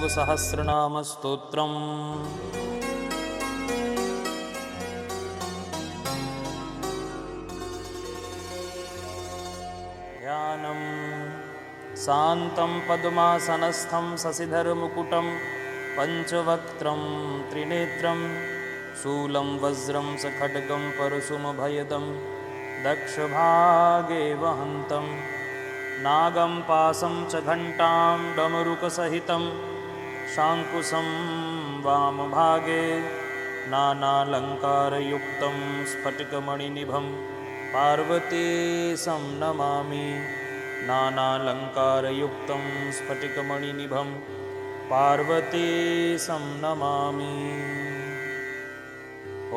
शिवसहस्रनामस्तोत्रम्। ध्यानं शान्तं पद्मासनस्थं शशिधरमुकुटं पञ्चवक्त्रं त्रिनेत्रं शूलं वज्रं सखड्गं परशुमभयदं दक्षभागे वहन्तं नागं पाशं च घण्टां डमरुकसहितं शाङ्कुशं वामभागे नानालङ्कारयुक्तं स्फटिकमणिनिभं पार्वतीशं नमामि। नानालङ्कारयुक्तं स्फटिकमणिनिभं पार्वतीशं नमामि।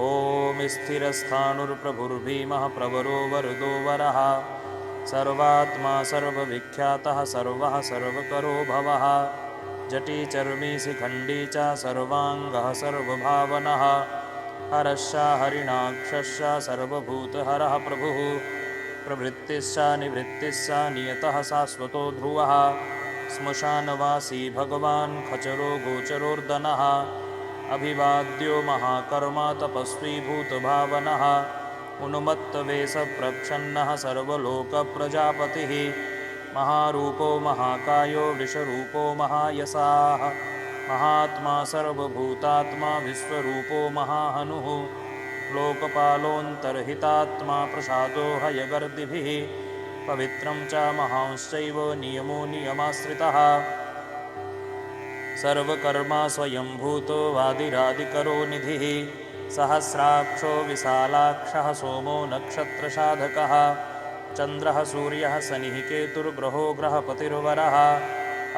ॐ स्थिरस्थाणुर्प्रभुर्भीमः प्रवरो वरदो वरः सर्वात्मा सर्वविख्यातः सर्वः सर्वकरो भवः जटी चर्मी शिखण्डी च सर्वाङ्गः सर्वभावनः हरश्च हरिणाक्षश्च सर्वभूतहरः प्रभुः प्रवृत्तिश्च निवृत्तिश्च नियतः शाश्वतो ध्रुवः श्मशानवासी भगवान् खचरो गोचरोर्दनः अभिवाद्यो महाकर्मा तपस्वी भूतभावनः उन्मत्तवेषप्रच्छन्नः सर्वलोकप्रजापतिः महारूपो महाकायो वृषरूपो महायशाः महात्मा सर्वभूतात्मा विश्वरूपो महाहनुः लोकपालोऽन्तर्हितात्मा प्रसादो हयगर्दिभिः पवित्रं च महांश्चैव नियमो नियमाश्रितः सर्वकर्मा स्वयंभूतो वादिरादिकरो निधिः सहस्राक्षो विशालाक्षः सोमो नक्षत्रसाधकः चन्द्रः सूर्यः शनिः केतुर्ग्रहो ग्रहपतिर्वरः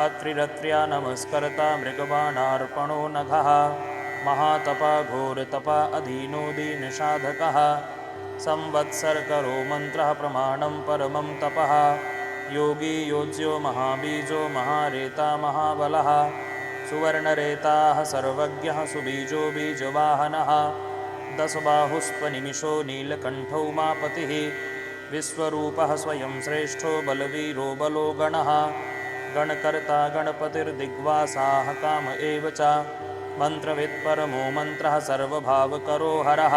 अत्रिरत्र्या नमस्कर्ता मृगबाणार्पणो नघः महातपा घोरतपा अधीनो दीनसाधकः संवत्सरकरो मन्त्रः प्रमाणं परमं तपः योगी योज्यो महाबीजो महारेता महाबलः सुवर्णरेताः सर्वज्ञः सुबीजो बीजवाहनः दशबाहुस्त्वनिमिषो नीलकण्ठौ मापतिः विश्वरूपः स्वयं श्रेष्ठो बलवीरो बलो गणः गणकर्ता गणपतिर्दिग्वासाः काम एव च मन्त्रवित्परमो मन्त्रः सर्वभावकरो हरः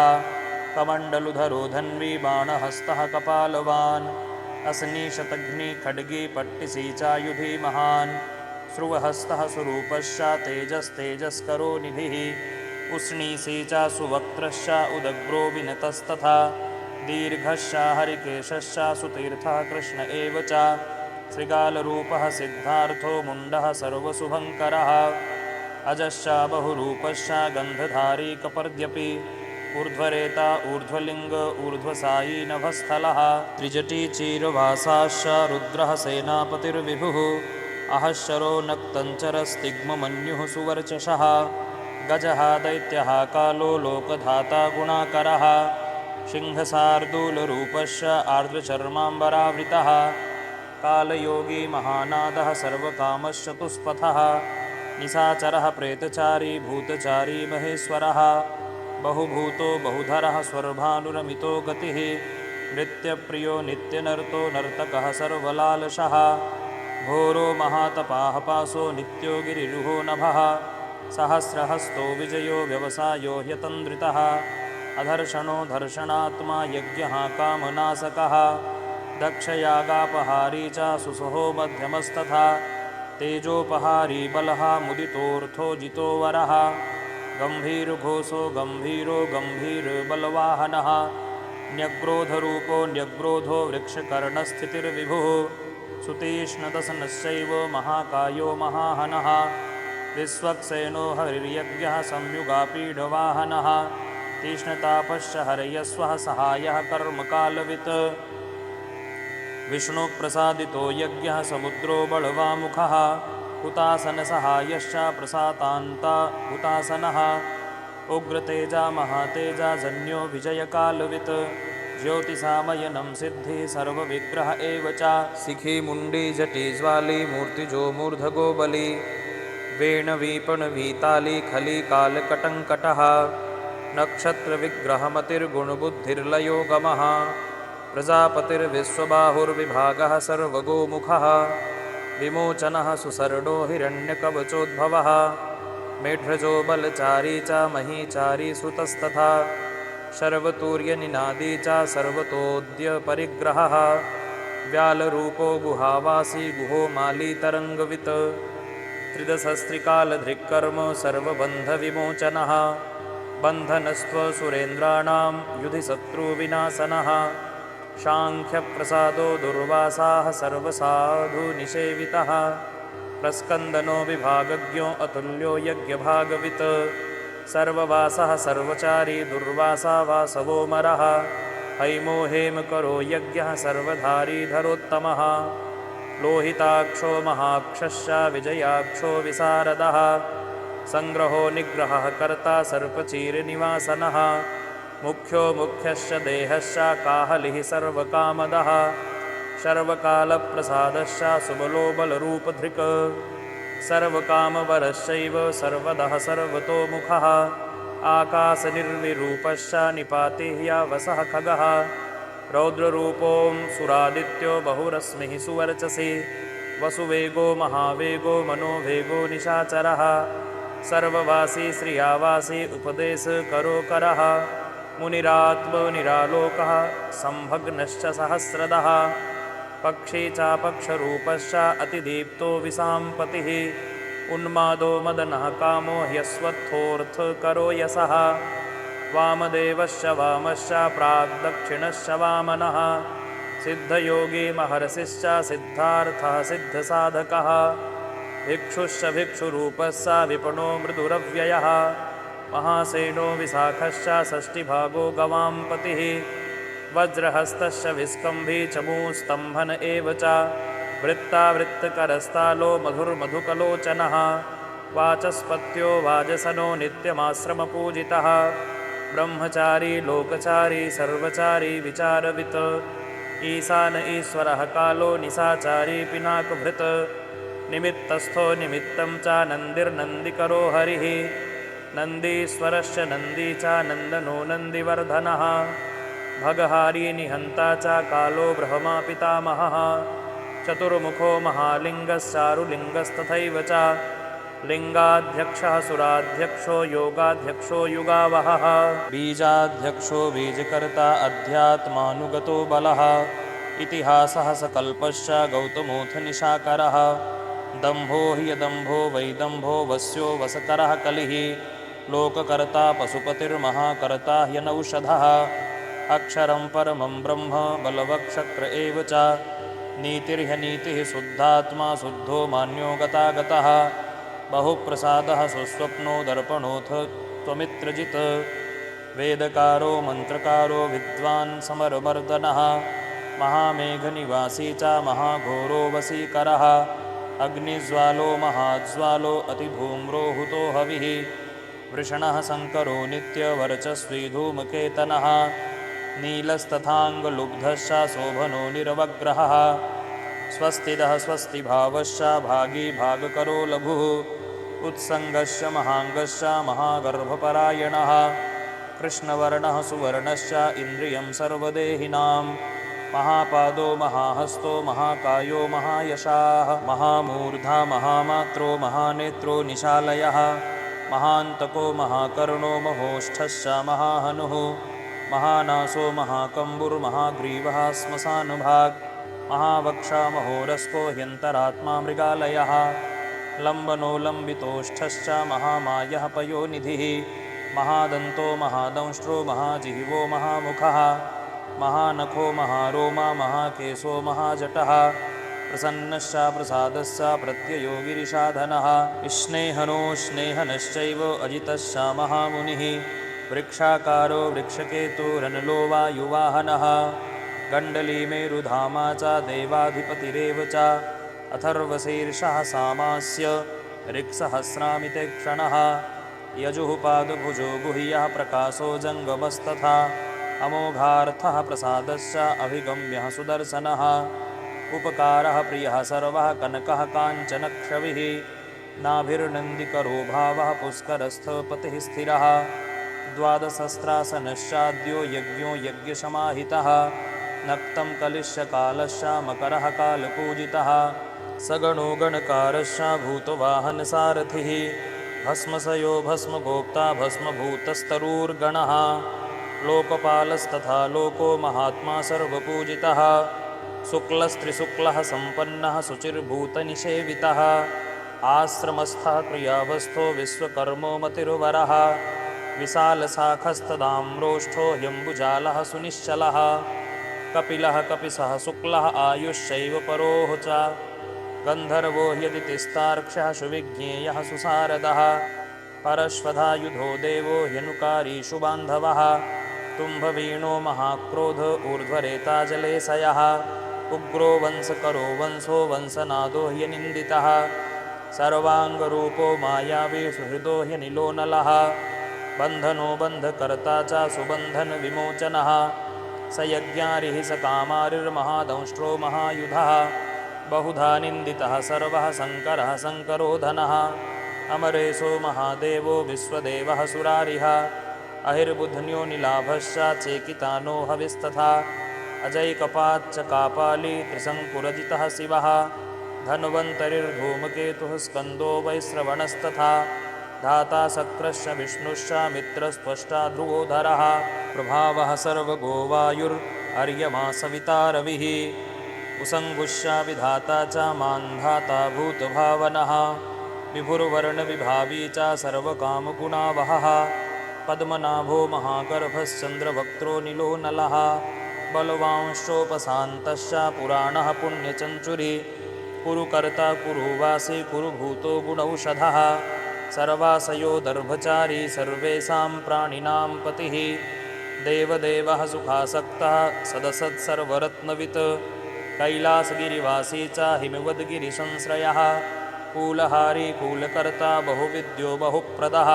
कमण्डलुधरो धन्वी बाणहस्तः कपालवान् अस्नीशतघ्नी खड्गी पट्टिसी चायुधी महान् श्रुवहस्तः सुरूपश्च तेजस्तेजस्करो निधिः उष्णीसी च सुवक्त्रश्च उदग्रो विनतस्तथा दीर्घश्च हरिकेशश्च सुतीर्थः कृष्ण एव च श्रृगालरूपः सिद्धार्थो मुण्डः सर्वशुभङ्करः अजश्च बहुरूपश्च गन्धधारी कपर्द्यपि ऊर्ध्वरेता ऊर्ध्वलिङ्ग ऊर्ध्वसायी नभस्थलः त्रिजटी चीरवासाश्च रुद्रः सेनापतिर्विभुः अहश्चरो नक्तञ्चरस्तिग्ममन्युः सुवर्चषः गजः दैत्यः कालो लोकधाता गुणाकरः सिंहशार्दूलरूपश्च आर्द्रचर्माम्बरावृतः कालयोगी महानादः सर्वकामश्चतुष्पथः निशाचरः प्रेतचारी भूतचारी महेश्वरः बहुभूतो बहुधरः स्वर्भानुरमितो गतिः नृत्यप्रियो नित्यनर्तो नर्तकः सर्वलालशः घोरो महातपाः पासो नित्यो गिरिरुहो नभः सहस्रहस्तो विजयो व्यवसायो ह्यतन्द्रितः अधर्षणो धर्षणात्मा यज्ञः कामनाशकः दक्षयागापहारी च सुसहो मध्यमस्तथा तेजोपहारी बलः मुदितोऽर्थो जितो वरः गम्भीरघोषो गम्भीरो गम्भीरबलवाहनः न्यग्रोधरूपो न्यग्रोधो वृक्षकर्णस्थितिर्विभुः सुतीक्ष्णदशनश्चैव महाकायो महाहनः विश्वक्सेनो हरिर्यज्ञः संयुगापीडवाहनः तीक्ष्णतापश्च हरयस्वः सहायः कर्मकालवित् विष्णुप्रसादितो यज्ञः समुद्रो बलवामुखः हुतासनसहायश्च प्रसातान्ता हुतासनः उग्रतेजा महातेजा जन्यो विजयकालवित् ज्योतिषामयनं सिद्धि सर्वविग्रह एव च शिखी मुण्डी जटी ज्वाली मूर्तिजो मूर्धगो बली वेणवीपणवीताली खली कालकटङ्कटः नक्षत्रविग्रहमतिर्गुणबुद्धिर्लयो गमः प्रजापतिर्विश्वबाहुर्विभागः सर्वगोमुखः विमोचनः सुसर्डो हिरण्यकवचोद्भवः मेढ्रजो बलचारी च महीचारी सुतस्तथा शर्वतूर्यनिनादी च सर्वतोऽद्यपरिग्रहः व्यालरूपो गुहावासी गुहो मालीतरङ्गवित् त्रिदशस्त्रिकालधृक्कर्म सर्वबन्धविमोचनः बन्धनस्त्वसुरेन्द्राणां युधि शत्रुविनाशनः शाङ्ख्यप्रसादो दुर्वासाः सर्वसाधुनिषेवितः प्रस्कन्दनो विभागज्ञो अतुल्यो यज्ञभागवित् सर्ववासः सर्वचारी दुर्वासा वासवोमरः हैमो हेमकरो यज्ञः सर्वधारीधरोत्तमः लोहिताक्षो महाक्षश्च विजयाक्षो विशारदः संग्रहो निग्रहः कर्ता सर्पचीरनिवासनः मुख्यो मुख्यश्च देहश्च काहलिः सर्वकामदः सर्वकालप्रसादश्च सुबलो बलरूपधृक् सर्वकामवरश्चैव सर्वदः सर्वतोमुखः आकाशनिर्विरूपश्च निपातिः यावसः खगः रौद्ररूपों सुरादित्यो बहुरश्मिः सुवर्चसि वसुवेगो महावेगो मनोवेगो निशाचरः सर्ववासी श्रियावासी उपदेशकरोकरः मुनिरात्मनिरालोकः संभग्नश्च सहस्रदः पक्षी चापक्षरूपश्च अतिदीप्तो विसाम्पतिः उन्मादो मदनः कामो ह्यस्वत्थोऽर्थकरो यशः वामदेवश्च वामश्च प्राग्दक्षिणश्च वामनः सिद्धयोगी महर्षिश्च सिद्धार्थः सिद्धसाधकः भिक्षुश्च भिक्षुरूपश्च विपणो मृदुरव्ययः महासेनो विशाखश्च षष्टिभागो गवाम्पतिः वज्रहस्तश्च विस्कम्भी चमूस्तम्भन एव च वृत्तावृत्तकरस्तालो मधुर्मधुकलोचनः वाचस्पत्यो वाजसनो नित्यमाश्रमपूजितः ब्रह्मचारी लोकचारी सर्वचारी विचारवित् ईशान ईश्वरः कालो निशाचारी पिनाकभृत् निमित्तस्थो निमित्तं च नन्दिर्नन्दिकरो हरिः नन्दीश्वरश्च नन्दी च नन्दनो नन्दिवर्धनः भगहारी निहन्ता च कालो ब्रह्मा पितामहः चतुर्मुखो महालिङ्गश्चारुलिङ्गस्तथैव च लिङ्गाध्यक्षः सुराध्यक्षो योगाध्यक्षो युगावहः बीजाध्यक्षो बीजकर्ता अध्यात्मानुगतो बलः इतिहासः सकल्पश्च गौतमोऽथ निशाकरः दम्भो ह्यदम्भो वैदम्भो वस्यो वसकरः कलिः लोककर्ता पशुपतिर्महाकर्ता ह्यनौषधः अक्षरं परमं ब्रह्म बलवक्षक्र एव च नीतिर्ह्यनीतिः शुद्धात्मा शुद्धो मान्यो गतागतः बहुप्रसादः सुस्वप्नो दर्पणोऽथ त्वमित्रजित् वेदकारो मन्त्रकारो विद्वान् समरमर्दनः महामेघनिवासी च महाघोरो वसीकरः अग्निज्वालो महाज्वालो अतिधूम्रो हुतो हविः वृषणः शङ्करो नित्यवर्चस्वी धूमकेतनः नीलस्तथाङ्गलुब्धश्च शोभनो निरवग्रहः स्वस्तिदः स्वस्तिभावश्च भागी भागकरो लघुः उत्सङ्गश्च महाङ्गश्च महागर्भपरायणः कृष्णवर्णः सुवर्णश्च इन्द्रियं सर्वदेहिनां महापादो महाहस्तो महाकायो महायशाः महामूर्धा महामात्रो महानेत्रो निशालयः महान्तको महाकर्णो महोष्ठश्च महाहनुः महानासो महाकम्बुर्महाग्रीवः श्मशानुभाग् महावक्षा महोरस्को ह्यन्तरात्मा मृगालयः लम्बनो लम्बितोष्ठश्च महामायः पयोनिधिः महादन्तो महादंष्ट्रो महाजिह्वो महामुखः महानखो महारोमा महाकेशो महाजटः प्रसन्नश्च प्रसादश्च प्रत्ययो गिरिशाधनः स्नेहनो स्नेहनश्चैव अजितश्च महामुनिः वृक्षाकारो वृक्षकेतुरनलो वायुवाहनः गण्डलीमेरुधामा च देवाधिपतिरेव च अथर्वशीर्षः सामास्य ऋक्सहस्रामिते क्षणः यजुः पादभुजो गुह्यः प्रकाशो जङ्गमस्तथा अमोघार्थः प्रसादश्च अभिगम्यः सुदर्शनः उपकारः प्रियः सर्वः कनकः काञ्चनक्षविः नाभिर्नन्दिकरो भावः पुष्करस्थपतिः स्थिरः द्वादशस्त्रासनश्चाद्यो यज्ञो यज्ञसमाहितः नक्तं कलिश्च कालश्च मकरः कालपूजितः सगणो गणकारश्च भूतवाहनसारथिः भस्मसयो भस्मगोप्ता भस्मभूतस्तरूर्गणः लोकपालस्तथा लोको महात्मा सर्वपूजितः शुक्लस्त्रिशुक्लः सम्पन्नः शुचिर्भूतनिषेवितः आश्रमस्थः क्रियावस्थो विश्वकर्मो मतिर्वरः विशालशाखस्तदाम्रोष्ठो ह्यम्बुजालः सुनिश्चलः कपिलः कपिसः शुक्लः आयुश्चैव परोः च गन्धर्वो ह्यदितिस्तार्क्ष्यः सुविज्ञेयः सुसारदः परश्वधायुधो देवो ह्यनुकारी शुबान्धवः तुम्भवीणो महाक्रोध ऊर्ध्वरेता जलेशयः उग्रो वंशकरो वंशो वंशनादो ह्यनिन्दितः सर्वाङ्गरूपो मायावी सुहृदो ह्यनिलोनलः बन्धनो बन्धकर्ता च सुबन्धनविमोचनः स यज्ञारिः स कामारिर्महादंष्ट्रो महायुधः बहुधा निन्दितः सर्वः शङ्करः शङ्करोधनः अमरेशो महादेवो विश्वदेवः सुरारिः अहिर्बुध्न्यो निलाभश्च चेकितानो हविस्तथा अजैकपाच्च कापाली त्रिशङ्कुरजितः शिवः धन्वन्तरिर्धूमकेतुः स्कन्दो वैश्रवणस्तथा धाता शक्रश्च विष्णुश्च मित्रस्त्वष्टा ध्रुवोधरः प्रभावः सर्वगो वायुर्यमा सविता रविः उसङ्गुश्च विधाता च मान्धाता भूतभावनः विभुर्वर्णविभावी च सर्वकामगुणावहः पद्मनाभो महागर्भश्चन्द्रवक्त्रो निलोनलः बलवांश्चोपशान्तश्च पुराणः पुण्यचञ्चुरी कुरुकर्ता कुरुवासी कुरुभूतो गुणौषधः सर्वासयो दर्भचारी सर्वेषां प्राणिनां पतिः देवदेवः सुखासक्तः सदसत्सर्वरत्नवित् कैलासगिरिवासी च हिमवद्गिरिसंश्रयः कूलहारी कूलकर्ता बहुविद्यो बहुप्रदः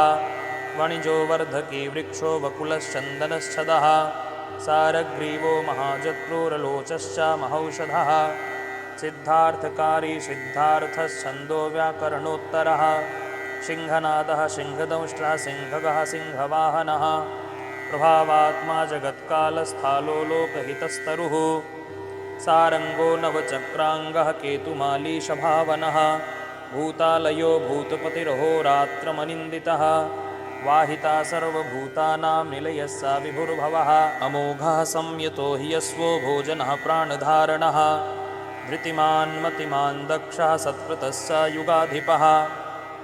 वणिजो वर्धकी वृक्षो वकुलश्चन्दनश्छदः सारग्रीवो महाजत्रोरलोचश्च महौषधः सिद्धार्थकारी सिद्धार्थश्छन्दो व्याकरणोत्तरः सिंहनादः सिंहदंष्ट्रः सिंहगः सिंहवाहनः प्रभावात्मा जगत्कालस्थालो लोकहितस्तरुः सारङ्गो नवचक्राङ्गः केतुमालीशभावनः भूतालयो भूतपतिरहोरात्रमनिन्दितः वाहिता सर्वभूतानां निलयः स विभुर्भवः अमोघः संयतो हि यस्वो भोजनः प्राणधारणः धृतिमान् मतिमान् दक्षः सत्कृतश्च युगाधिपः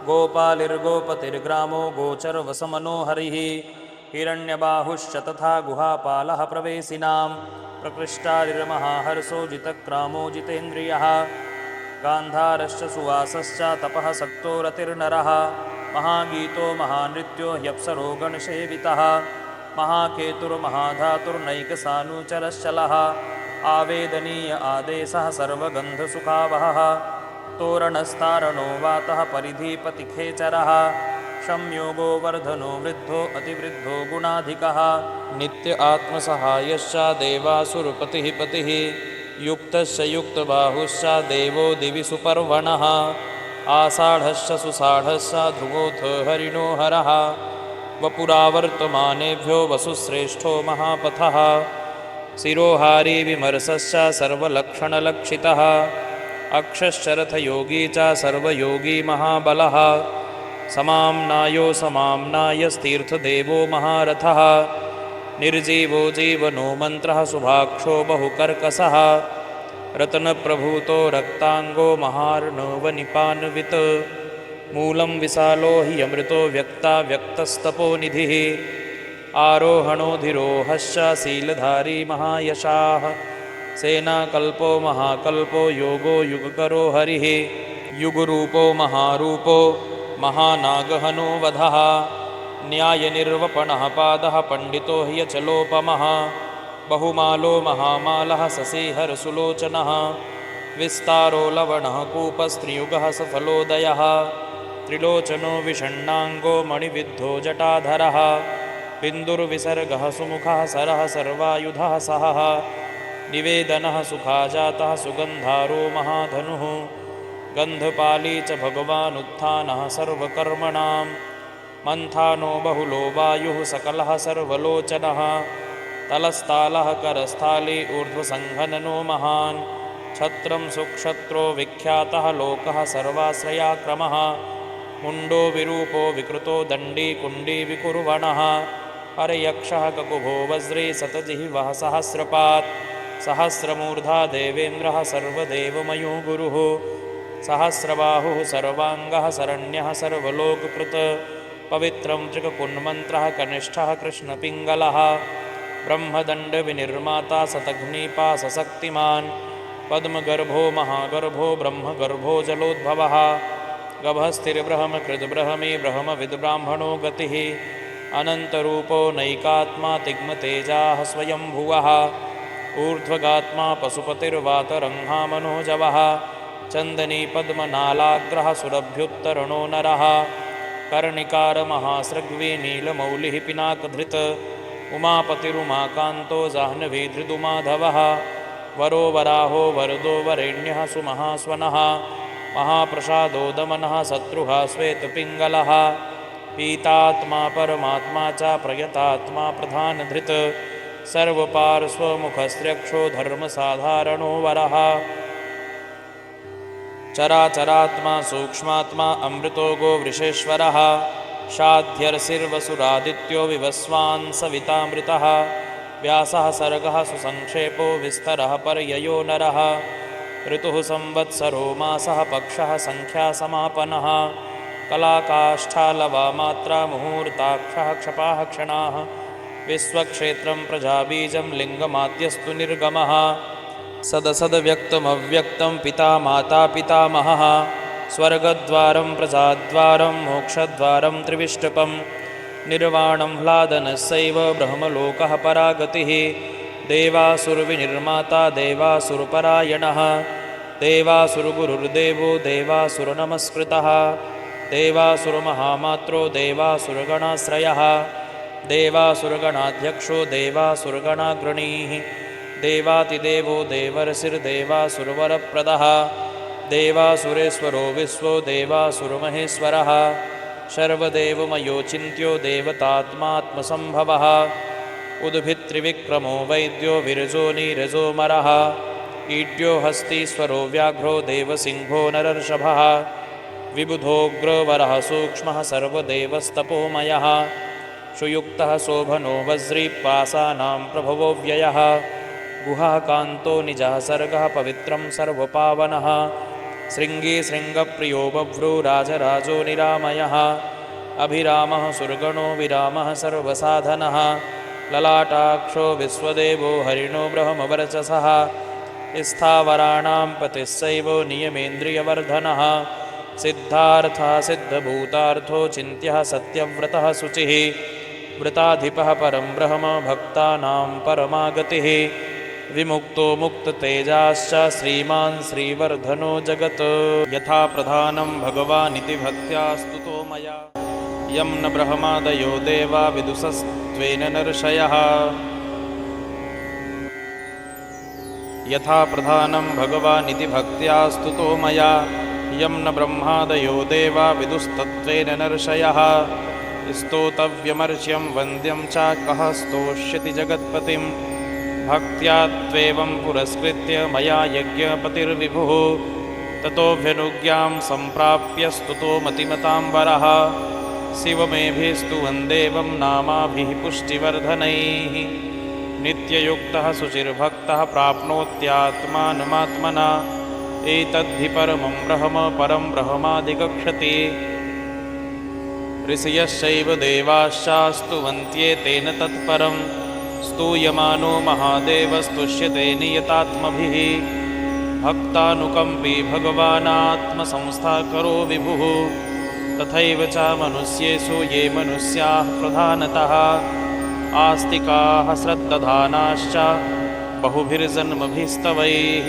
गोपालिर्गोपतिर्ग्रामो गोचरवसमनोहरिः हिरण्यबाहुश्च तथा गुहापालः प्रवेशिनां प्रकृष्टारिर्महाहर्षो जितक्रामो जितेन्द्रियः गान्धारश्च सुवासश्च तपः सक्तो रतिर्नरः महागीतो महानृत्यो ह्यप्सरो गणसेवितः महाकेतुर्महाधातुर्नैकसानुचरश्चलः आवेदनीय आदेशः सर्वगन्धसुखावहः तोरणस्तारणो वातः परिधिपतिखेचरः संयोगो वर्धनो वृद्धो अतिवृद्धो गुणाधिकः नित्य आत्मसहायश्च देवासुरपतिः पतिः युक्तश्च युक्तबाहुश्च देवो दिवि सुपर्वणः आषाढश्च सुषाढश्च ध्रुवोऽथ हरिणो हरः वपुरावर्तमानेभ्यो वसुश्रेष्ठो महापथः शिरोहारी विमर्शश्च सर्वलक्षणलक्षितः अक्षश्चरथयोगी च सर्वयोगी महाबलः समाम्नायो समाम्नायस्तीर्थदेवो महारथः निर्जीवो जीवनो मन्त्रः शुभाक्षो बहुकर्कशः रत्नप्रभूतो रक्ताङ्गो महार्णवनिपान्वित् मूलं विशालो हि अमृतो व्यक्ता व्यक्तस्तपोनिधिः आरोहणोधिरोहश्च शीलधारी महायशाः सेनाकल्पो महाकल्पो योगो युगकरो हरिः युगरूपो महारूपो महानागहनो वधः न्यायनिर्वपणः पादः पण्डितो ह्यचलोपमः बहुमालो महामालः शशिहरसुलोचनः विस्तारो लवणः कूपस्त्रियुगः सफलोदयः त्रिलोचनो विषण्णाङ्गो मणिविद्धो जटाधरः बिन्दुर्विसर्गः सुमुखः सरः सर्वायुधः सहः निवेदनः सुखाजातः सुगन्धारो महाधनुः गन्धपाली च भगवानुत्थानः सर्वकर्मणां मन्थानो बहुलो वायुः सकलः सर्वलोचनः तलस्तालः करस्थाली ऊर्ध्वसङ्घननो महान् छत्रं सुक्षत्रो विख्यातः लोकः सर्वाश्रयाक्रमः मुण्डो विरूपो विकृतो दण्डी कुण्डी विकुर्वणः हरयक्षः ककुभो वज्री सतजिह्वः सहस्रपात् सहस्रमूर्धा देवेन्द्रः सर्वदेवमयो गुरुः सहस्रबाहुः सर्वाङ्गः शरण्यः सर्वलोककृत् पवित्रं त्रिककुन्मन्त्रः कनिष्ठः कृष्णपिङ्गलः ब्रह्मदण्डविनिर्माता सतघ्नीपासशक्तिमान् पद्मगर्भो महागर्भो ब्रह्मगर्भो जलोद्भवः गभस्थिर्ब्रह्मकृद्ब्रह्मी ब्रह्मविद्ब्राह्मणो गतिः अनन्तरूपो नैकात्मा तिग्मतेजाः स्वयंभुवः ऊर्ध्वगात्मा पशुपतिर्वातरङ्हा मनोजवः चन्दनी पद्मनालाग्रः सुरभ्युत्तरणो नरः कर्णिकारमहासृग्वी नीलमौलिः पिनाकधृत् उमापतिरुमाकान्तो जाह्नवीधृदुमाधवः वरो वराहो वरदो वरेण्यः सुमहास्वनः महाप्रसादो दमनः शत्रुः श्वेतपिङ्गलः पीतात्मा परमात्मा च प्रयतात्मा प्रधानधृत् सर्वपार्श्वमुखस्रक्षो धर्मसाधारणो वरः चराचरात्मा सूक्ष्मात्मा अमृतो गोवृषेश्वरः शाध्यर्षिर्वसुरादित्यो विवस्वान् सवितामृतः व्यासः सर्गः सुसंक्षेपो विस्तरः पर्ययो नरः ऋतुः संवत्सरो मासः पक्षः संख्यासमापनः कलाकाष्ठालवामात्रा मुहूर्ताक्षः क्षपाः क्षणाः विश्वक्षेत्रं प्रजाबीजं लिङ्गमाद्यस्तु निर्गमः सदसद्व्यक्तमव्यक्तं पिता माता पितामहः स्वर्गद्वारं प्रजाद्वारं मोक्षद्वारं त्रिविष्टपं निर्वाणं ह्लादनस्यैव ब्रह्मलोकः परागतिः देवासुरविनिर्माता देवासुरपरायणः देवासुरगुरुर्देवो देवासुरनमस्कृतः देवासुरमहामात्रो देवासुरगणाश्रयः देवासुरगणाध्यक्षो देवासुरगणाग्रणीः देवातिदेवो देवर्षिर्देवासुरवरप्रदः देवासुरेश्वरो विश्वो देवासुरमहेश्वरः सर्वदेवमयोचिन्त्यो देवतात्मात्मसम्भवः उद्भित्रिविक्रमो वैद्यो विरजो नीरजोमरः ईड्यो हस्तीश्वरो व्याघ्रो देवसिंहो नरर्षभः विबुधोग्रवरः सूक्ष्मः सर्वदेवस्तपोमयः सुयुक्तः शोभनो वज्रीपासानां प्रभवो व्ययः गुहाकान्तो निजः सर्गः पवित्रं सर्वपावनः शृङ्गी शृङ्गप्रियो बभ्रू राजराजो निरामयः अभिरामः सुरगणो विरामः सर्वसाधनः ललाटाक्षो विश्वदेवो हरिणो ब्रह्मवर्चसः स्थावराणां पतिस्सैव नियमेन्द्रियवर्धनः सिद्धार्थः सिद्धभूतार्थो चिन्त्यः सत्यव्रतः शुचिः व्रताधिपः परं ब्रह्म भक्तानां परमागतिः विमुक्तो मुक्ततेजाश्च श्रीमान् श्रीवर्धनो जगत् यथा प्रधानं भगवानिति भक्त्या स्तुतो मया यं न ब्रह्मादयो देवा विदुषस्त्वेन नर्षयः यथा प्रधानं भगवानिति भक्त्या स्तुतो मया यं न ब्रह्मादयो देवा विदुस्तत्त्वेन नर्षयः स्तोतव्यमर्च्यं वन्द्यं च कः स्तोष्यति जगत्पतिं भक्त्या त्वेवं पुरस्कृत्य मया यज्ञपतिर्विभुः ततोऽभ्यनुज्ञां सम्प्राप्य स्तुतो मतिमतां वरः शिवमेभिस्तुवन् देवं नामाभिः पुष्टिवर्धनैः नित्ययुक्तः शुचिर्भक्तः प्राप्नोत्यात्मानमात्मना एतद्धि परमं ब्रह्मादिगच्छति ऋषयश्चैव देवाश्च स्तुवन्त्येतेन तत्परं स्तूयमानो महादेवस्तुष्यते नियतात्मभिः भक्तानुकम्पी भगवानात्मसंस्थाकरो विभुः तथैव च मनुष्येषु ये मनुष्याः प्रधानतः आस्तिकाः श्रद्दधानाश्च बहुभिर्जन्मभिस्तवैः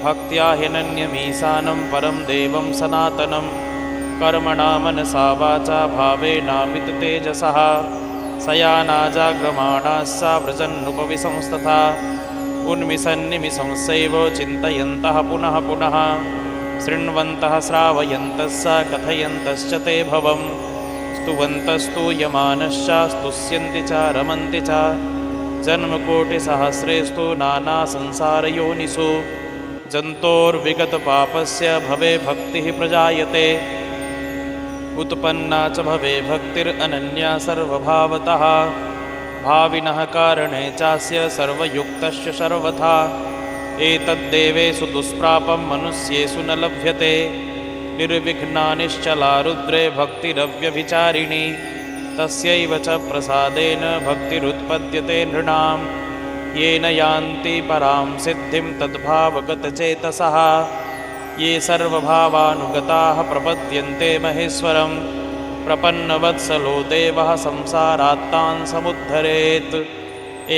भक्त्या ह्यनन्यमीशानं परं देवं सनातनं कर्मणा मनसा वाचा भावेनामिततेजसः शयानाजाग्रमाणाश्च व्रजन्नुपविशंस्तथा उन्मिषन्निमिषंसैव चिन्तयन्तः पुनः पुनः शृण्वन्तः श्रावयन्तश्च कथयन्तश्च ते भवं स्तुवन्तस्तूयमानश्च स्तुष्यन्ति च रमन्ति च जन्मकोटिसहस्रेस्तु नानासंसारयोनिषु जन्तोर्विगतपापस्य भवे भक्तिः प्रजायते उत्पन्ना च भवे भक्तिरनन्या सर्वभावतः भाविनः कारणे चास्य सर्वयुक्तश्च सर्वथा एतद्देवेषु दुष्प्रापं मनुष्येषु न लभ्यते निर्विघ्ना निश्चला रुद्रे भक्तिरव्यभिचारिणी तस्यैव च प्रसादेन भक्तिरुत्पद्यते नृणां येन यान्ति परां सिद्धिं तद्भावगतचेतसः ये सर्वभावानुगताः प्रपद्यन्ते महेश्वरं प्रपन्नवत्सलो देवः संसारात्तान् समुद्धरेत्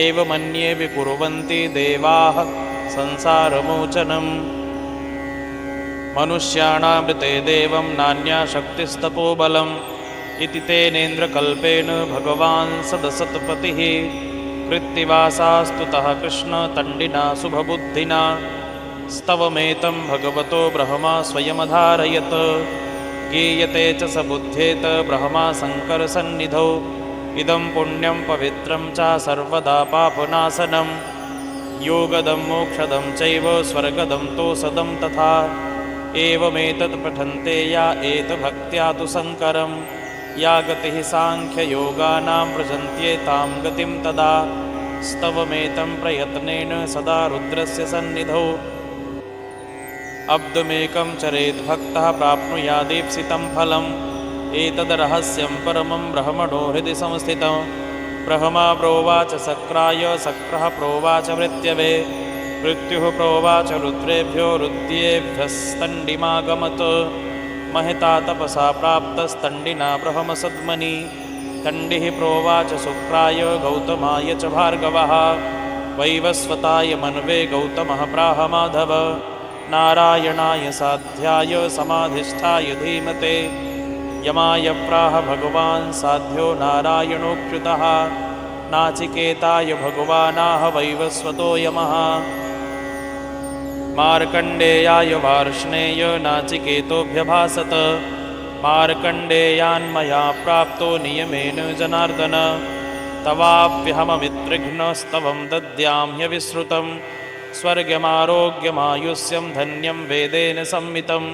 एवमन्ये विकुर्वन्ति देवाः संसारमोचनम् मनुष्याणामृते देवं नान्या शक्तिस्तपोबलम् इति तेनेन्द्रकल्पेन भगवान् सदसत्पतिः कृत्तिवासास्तुतः कृष्णतण्डिना शुभबुद्धिना स्तवमेतं भगवतो ब्रह्मा स्वयमधारयत् गीयते च स बुध्येत ब्रह्मा शङ्करसन्निधौ इदं पुण्यं पवित्रं च सर्वदा पापनाशनं योगदं मोक्षदं चैव स्वर्गदं तोषदं तथा एवमेतत् पठन्ते या एतभक्त्या तु शङ्करं या गतिः साङ्ख्ययोगानां व्रजन्त्येतां गतिं तदा स्तवमेतं प्रयत्नेन सदा रुद्रस्य सन्निधौ अब्दमेकं चरेत् भक्तः प्राप्नुयादीप्सितं फलम् एतद्रहस्यं परमं ब्रह्मणो हृदि संस्थितं ब्रह्मा प्रोवाच शक्राय शक्रः प्रोवाच मृत्यवे मृत्युः प्रोवाच रुद्रेभ्यो रुद्रेभ्यस्तण्डिमागमत् महता तपसा प्राप्तस्तण्डिना ब्रह्मसद्मनि तण्डिः प्रोवाच शुक्राय गौतमाय च भार्गवः वैवस्वताय मन्वे गौतमः प्राह माधव नारायणाय साध्याय समाधिष्ठाय धीमते यमाय प्राह भगवान् साध्यो नारायणोऽच्युतः नाचिकेताय भगवानाह वैवस्वतो यमः मार्कण्डेयाय वार्ष्णेय नाचिकेतोऽभ्यभासत मार्कण्डेयान्मया प्राप्तो नियमेन जनार्दन तवाप्यहममित्रिघ्नस्तवं दद्याम्यविश्रुतं स्वर्गमारोग्यमायुष्यं धन्यं वेदेन संमितं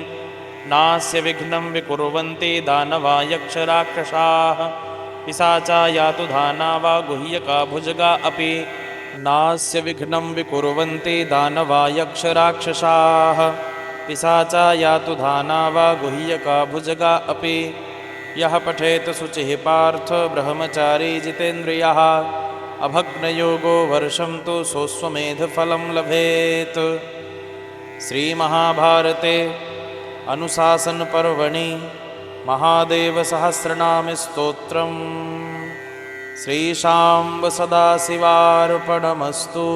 नास्य विघ्नं विकुर्वन्ति दानवा यक्षराक्षसाः पिशाचा यातु धाना वा गुह्यका भुजगा अपि नास्य विघ्नं विकुर्वन्ति दानवा यक्षराक्षसाः पिशाचा यातु धाना वा गुह्यका भुजगा अपि यः पठेत शुचिः पार्थ ब्रह्मचारी जितेन्द्रियः अभग्नयोगो वर्षं तु सोऽस्वमेधफलं लभेत् श्रीमहाभारते अनुशासनपर्वणि महादेवसहस्रनामस्तोत्रम् श्रीशाम्ब सदाशिवार्पणमस्तु।